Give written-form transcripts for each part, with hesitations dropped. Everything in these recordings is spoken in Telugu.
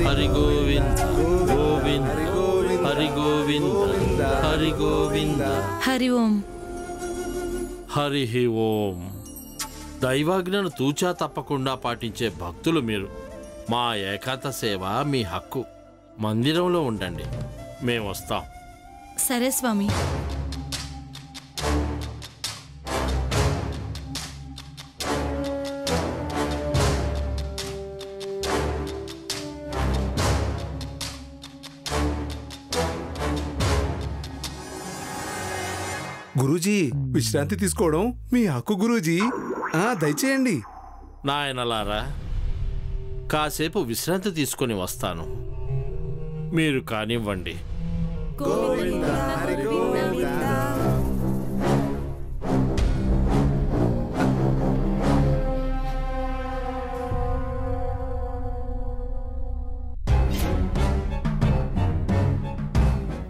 హరి గోవింద గోవింద హరి గోవింద హరి గోవింద. హరి ఓం. హరి ఓం. దైవాజ్ఞను తూచా తప్పకుండా పాటించే భక్తులు మీరు. మా ఏకాంత సేవ మీ హక్కు. మందిరంలో ఉండండి, మేము వస్తాం. సరే స్వామి. గురూజీ, విశ్రాంతి తీసుకోవడం మీ హక్కు గురూజీ. దయచేయండి. నాయనలారా, కాసేపు విశ్రాంతి తీసుకొని వస్తాను, మీరు కానివ్వండి.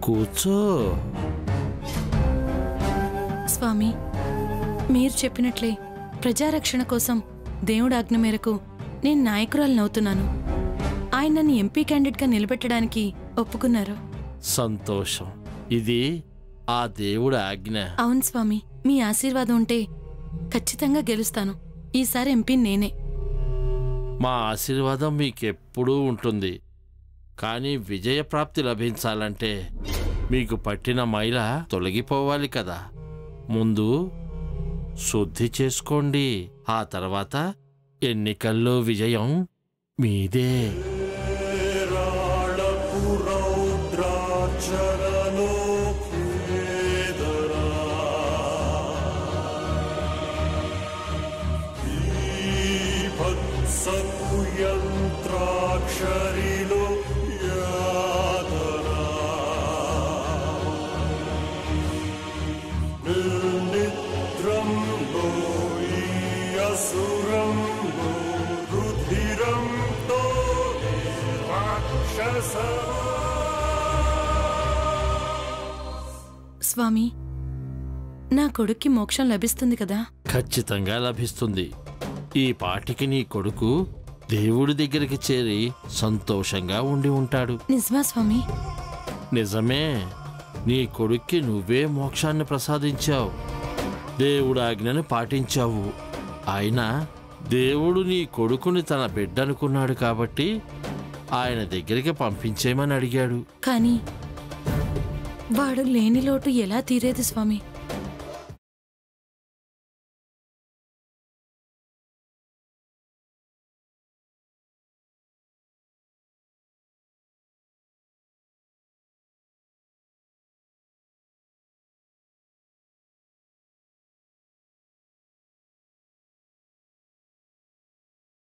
కూర్చో. స్వామి, మీరు చెప్పినట్లే ప్రజారక్షణ కోసం దేవుడి ఆజ్ఞ మేరకు నేను నాయకురాలనవుతున్నాను. ఆయన నన్ను ఎంపీ క్యాండిడేట్గా నిలబెట్టడానికి ఒప్పుకున్నారు. సంతోషం. ఇది ఆ దేవుడి ఆజ్ఞ. అవును స్వామి, మీ ఆశీర్వాదం ఉంటే ఖచ్చితంగా గెలుస్తాను. ఈసారి ఎంపీ నేనే. మా ఆశీర్వాదం మీకెప్పుడూ ఉంటుంది. కానీ విజయప్రాప్తి లభించాలంటే మీకు పట్టిన మైల తొలగిపోవాలి కదా. ముందు శుద్ధి చేసుకోండి, ఆ తర్వాత ఎన్నికల్లో విజయం మీదే. స్వామి, నా కొడుక్కి మోక్షం లభిస్తుంది కదా? ఖచ్చితంగా లభిస్తుంది. ఈ పాటికి నీ కొడుకు దేవుడి దగ్గరికి చేరి సంతోషంగా ఉండి ఉంటాడు. నిజమా స్వామి? నిజమే. నీ కొడుక్కి నువ్వే మోక్షాన్ని ప్రసాదించావు, దేవుడి ఆజ్ఞను పాటించావు. అయినా దేవుడు నీ కొడుకుని తన బిడ్డనుకున్నాడు కాబట్టి ఆయన దగ్గరికి పంపించేయమని అడిగాడు. కానీ వాడు లేని లోటు ఎలా తీరేది స్వామి?